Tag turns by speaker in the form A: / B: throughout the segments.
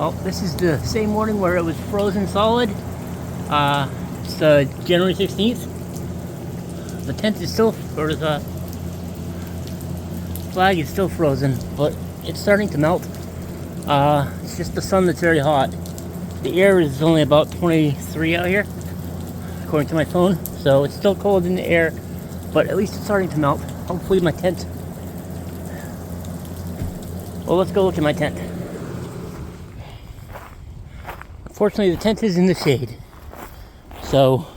A: Well, this is the same morning where it was frozen solid. It's January 16th. The tent is still, or the flag is still frozen, but it's starting to melt. It's just the sun that's very hot. The air is only about 23 out here, according to my phone. So it's still cold in the air, but at least it's starting to melt. Hopefully my tent. Well, let's go look at my tent. Unfortunately, the tent is in the shade. So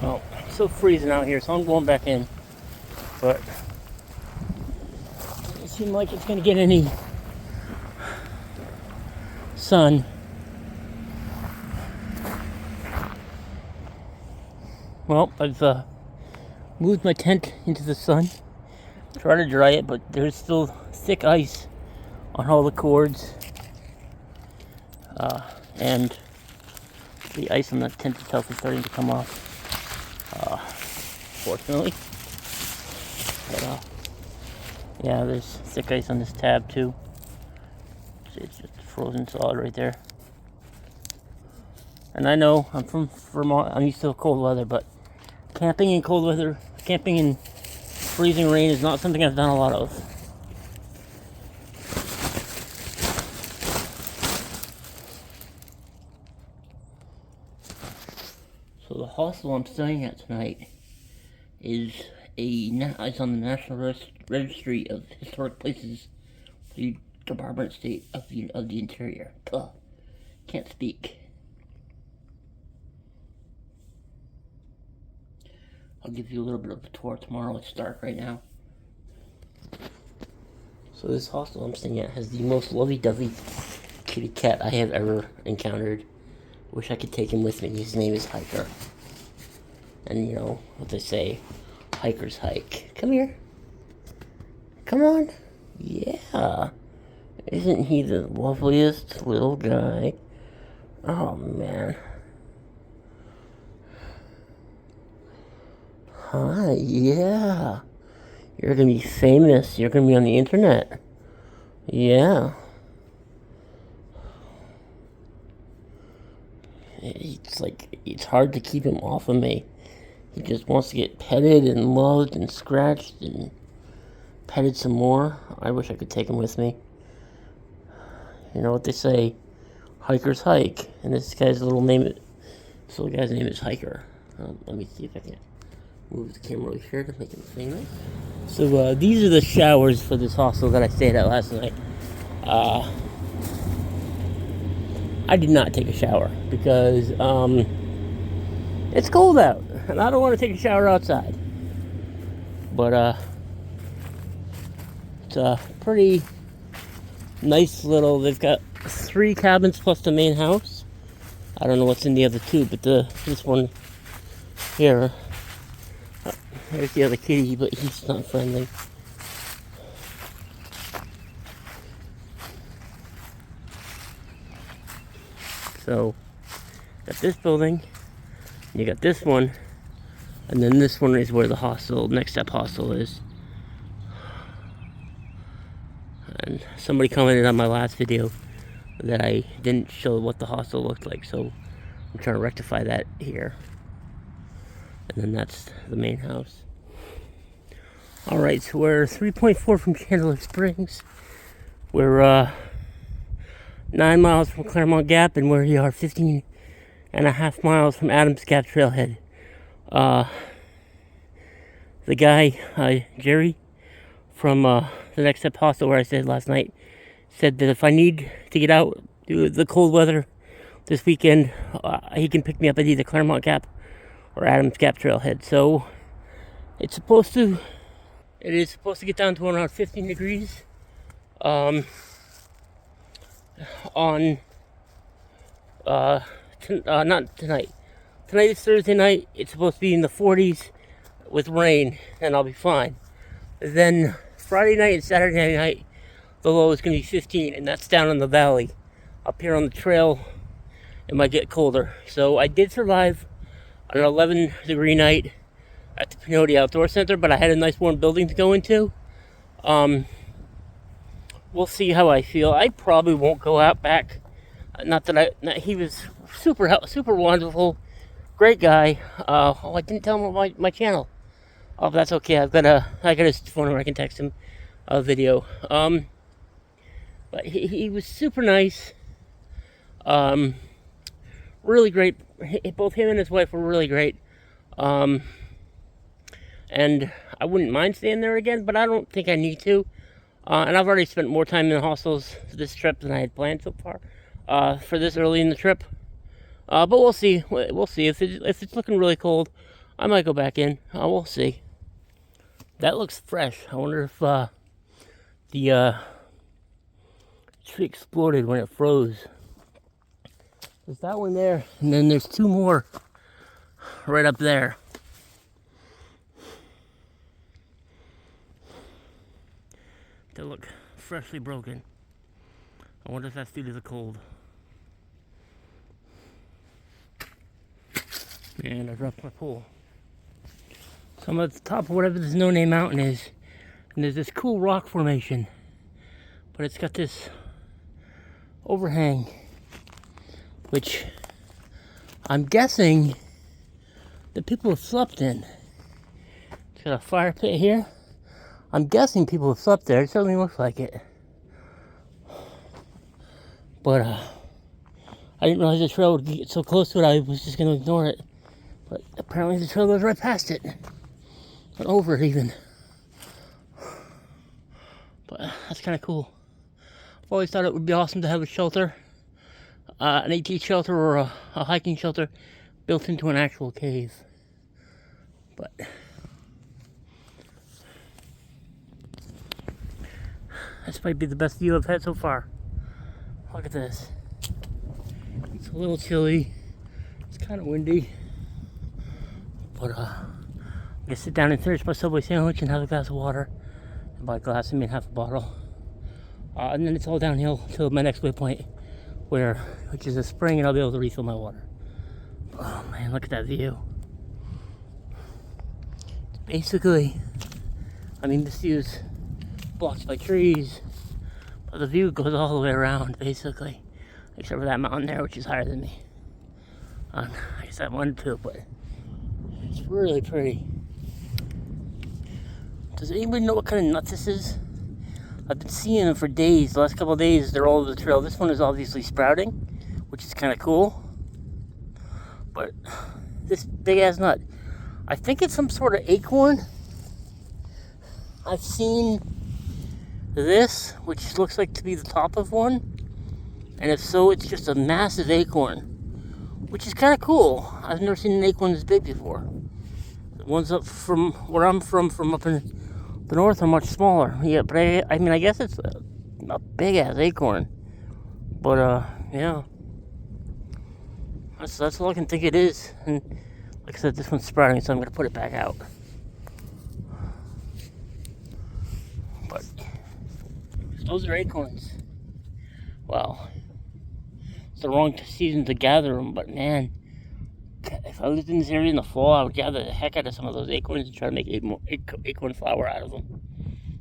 A: well, it's still freezing out here, so I'm going back in. But it doesn't seem like it's going to get any sun. Well, I've moved my tent into the sun, trying to dry it, but there's still thick ice on all the cords. And the ice on the tent itself is starting to come off, fortunately. But, yeah, there's thick ice on this tab too. It's just frozen solid right there. And I know I'm from Vermont, I'm used to cold weather, but camping in cold weather, camping in freezing rain is not something I've done a lot of. So the hostel I'm staying at tonight is it's on the National Registry of Historic Places, the Department of State of the Interior. Ugh, can't speak. I'll give you a little bit of a tour tomorrow. It's dark right now. So this hostel I'm staying at has the most lovey-dovey kitty cat I have ever encountered. Wish I could take him with me. His name is Hiker. And you know what they say, hikers hike. Come here. Come on. Yeah. Isn't he the loveliest little guy? Oh, man. Hi, yeah. You're gonna be famous. You're gonna be on the internet. Yeah. It's hard to keep him off of me. He just wants to get petted and loved and scratched and petted some more. I wish I could take him with me. You know what they say, hikers hike. And this little guy's name is Hiker. Let me see if I can move the camera over here to make him famous. So these are the showers for this hostel that I stayed at last night. I did not take a shower because it's cold out and I don't want to take a shower outside. But it's a pretty nice little, they've got 3 cabins plus the main house. I don't know what's in the other 2, but this one here, there's the other kitty, but he's not friendly. So, got this building, you got this one, and then this one is where the hostel, Next Step Hostel is. And somebody commented on my last video that I didn't show what the hostel looked like, so I'm trying to rectify that here. And then that's the main house. Alright, so we're 3.4 from Chandler Springs. We're 9 miles from Claremont Gap, and we are 15.5 miles from Adams Gap Trailhead. The guy, Jerry, from the Next Step Hostel where I stayed last night, said that if I need to get out, do the cold weather, this weekend, he can pick me up at either Claremont Gap or Adams Gap Trailhead. So it is supposed to get down to around 15 degrees on not tonight. Tonight is Thursday night. It's supposed to be in the 40s with rain, and I'll be fine. Then Friday night and Saturday night, the low is going to be 15, and that's down in the valley. Up here on the trail, it might get colder. So I did survive an 11-degree night at the Pinhoti Outdoor Center, but I had a nice warm building to go into. We'll see how I feel. I probably won't go out back. He was super wonderful, great guy. I didn't tell him about my channel. Oh, that's okay. I got his phone number. I can text him a video. But he was super nice. Really great. Both him and his wife were really great. And I wouldn't mind staying there again, but I don't think I need to. And I've already spent more time in the hostels this trip than I had planned so far. For this early in the trip. But we'll see. We'll see. If it's looking really cold, I might go back in. We'll see. That looks fresh. I wonder if the tree exploded when it froze. There's that one there, and then there's two more right up there. They look freshly broken. I wonder if that's due to the cold. And I dropped my pole. So I'm at the top of whatever this no-name mountain is, and there's this cool rock formation, but it's got this overhang, which I'm guessing that people have slept in. It's got a fire pit here. I'm guessing people have slept there. It certainly looks like it. But I didn't realize the trail would get so close to it. I was just going to ignore it. But apparently the trail goes right past it. And over it even. But that's kind of cool. I've always thought it would be awesome to have a shelter. An AT shelter or a hiking shelter built into an actual cave. But this might be the best view I've had so far. Look at this. It's a little chilly. It's kind of windy. But I'm gonna sit down and finish my Subway sandwich and have a glass of water. And by glass, I mean half a bottle. And then it's all downhill to my next waypoint, which is a spring, and I'll be able to refill my water. Oh man, look at that view. It's basically, this view is blocked by trees, but the view goes all the way around, basically. Except for that mountain there, which is higher than me. I guess I wanted to, but it's really pretty. Does anybody know what kind of nut this is? I've been seeing them for days. The last couple of days, they're all over the trail. This one is obviously sprouting, which is kind of cool. But this big-ass nut, I think it's some sort of acorn. I've seen this, which looks like to be the top of one. And if so, it's just a massive acorn, which is kind of cool. I've never seen an acorn this big before. The ones up from where I'm from up in the north, are much smaller. Yeah, but I guess it's a big-ass acorn. But, yeah. That's all I can think it is. And like I said, this one's sprouting, so I'm going to put it back out. But those are acorns. Wow. It's the wrong season to gather them, but man, if I lived in this area in the fall, I would gather the heck out of some of those acorns and try to make acorn flour out of them.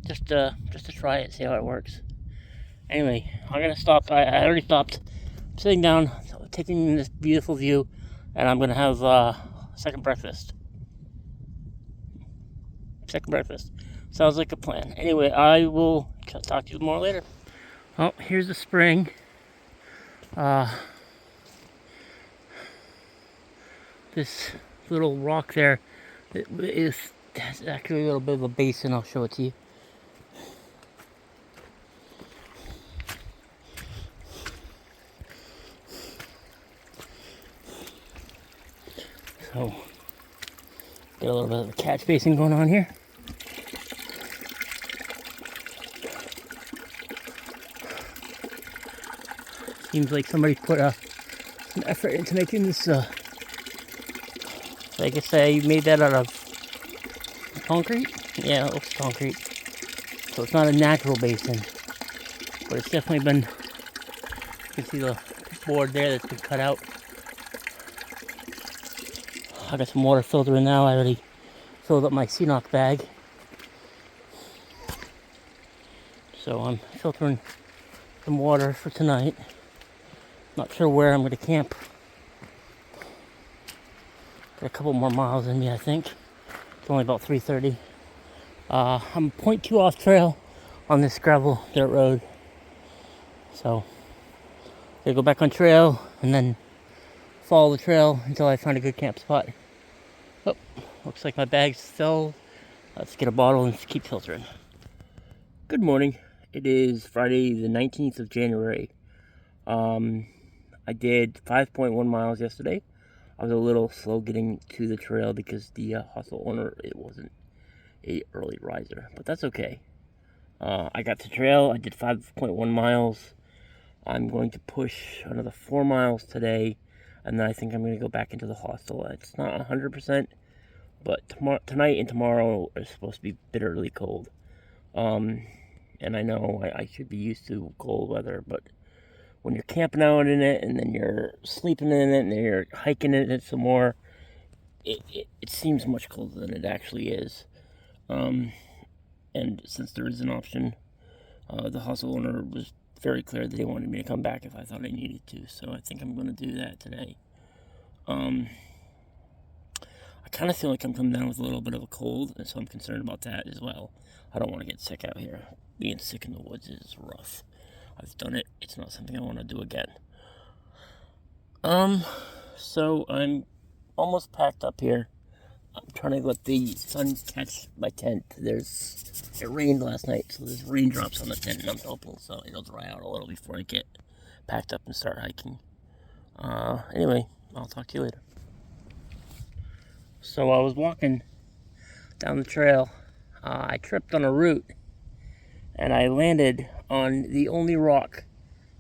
A: Just to try it, see how it works. Anyway, I'm going to stop. I already stopped. I'm sitting down, taking in this beautiful view, and I'm going to have second breakfast. Sounds like a plan. Anyway, I will talk to you more later. Oh, here's the spring. This little rock there, has actually a little bit of a basin. I'll show it to you. So, get a little bit of a catch basin going on here. Seems like somebody put some effort into making this, I guess I made that out of concrete? Yeah, it looks concrete. So it's not a natural basin, but it's definitely been, you can see the board there that's been cut out. I got some water filtering now. I already filled up my s01e bag. So I'm filtering some water for tonight. Not sure where I'm going to camp. Got a couple more miles in me, I think. It's only about 3:30. I'm 0.2 off trail on this gravel dirt road. So, I'm gonna go back on trail and then follow the trail until I find a good camp spot. Oh, looks like my bag's filled. Let's get a bottle and keep filtering. Good morning. It is Friday the 19th of January. I did 5.1 miles yesterday. I was a little slow getting to the trail because the hostel owner, it wasn't a early riser, but that's okay. I got to trail. I did 5.1 miles. I'm going to push another 4 miles today, and then I think I'm going to go back into the hostel. It's not 100%, but tonight and tomorrow are supposed to be bitterly cold. And I know I should be used to cold weather, but when you're camping out in it, and then you're sleeping in it, and then you're hiking in it some more, it seems much colder than it actually is. And since there is an option, the hostel owner was very clear that they wanted me to come back if I thought I needed to, so I think I'm going to do that today. I kind of feel like I'm coming down with a little bit of a cold, and so I'm concerned about that as well. I don't want to get sick out here. Being sick in the woods is rough. I've done it. It's not something I want to do again. So I'm almost packed up here. I'm trying to let the sun catch my tent. It rained last night, so there's raindrops on the tent, and I'm hoping so it'll dry out a little before I get packed up and start hiking. Anyway, I'll talk to you later. So I was walking down the trail. I tripped on a root, and I landed on the only rock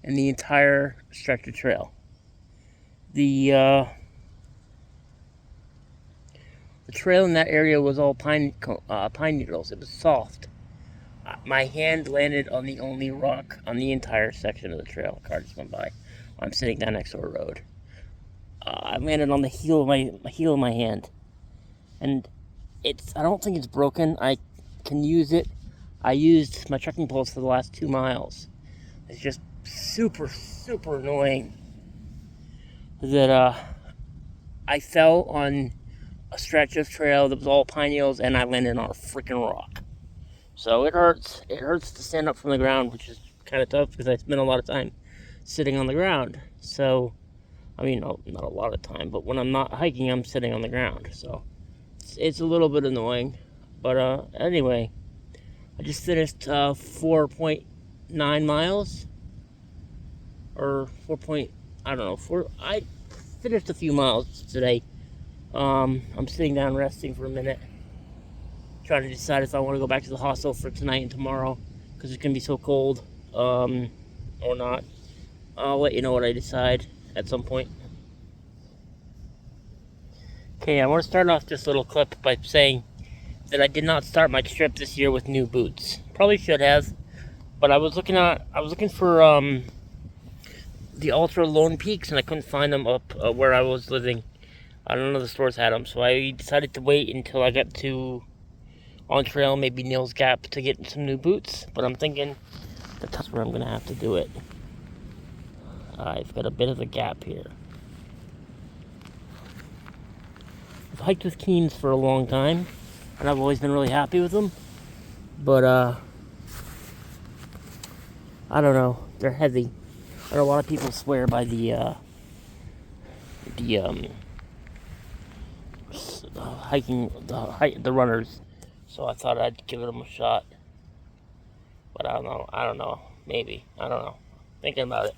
A: in the entire stretch of trail. The trail in that area was all pine needles. It was soft. My hand landed on the only rock on the entire section of the trail. A car just went by. I'm sitting down next to a road. I landed on the heel of my hand, and I don't think it's broken. I can use it. I used my trekking poles for the last 2 miles. It's just super, super annoying that I fell on a stretch of trail that was all pine needles, and I landed on a freaking rock. So it hurts. It hurts to stand up from the ground, which is kind of tough because I spend a lot of time sitting on the ground. So, I mean, not a lot of time, but when I'm not hiking, I'm sitting on the ground. So it's a little bit annoying. But anyway, I just finished 4.9 miles. Or 4. I don't know. I finished a few miles today. I'm sitting down resting for a minute, trying to decide if I want to go back to the hostel for tonight and tomorrow because it's going to be so cold, or not. I'll let you know what I decide at some point. Okay, I want to start off this little clip by saying that I did not start my trip this year with new boots. Probably should have, but I was looking for the Ultra Lone Peaks, and I couldn't find them up where I was living. None of the stores had them, so I decided to wait until I got to on trail, maybe Neil's Gap, to get some new boots. But I'm thinking that's where I'm gonna have to do it. I've got a bit of a gap here. I've hiked with Keens for a long time, and I've always been really happy with them. But I don't know, they're heavy. I know a lot of people swear by the runners, so I thought I'd give them a shot. But I don't know. Maybe. I don't know. Thinking about it.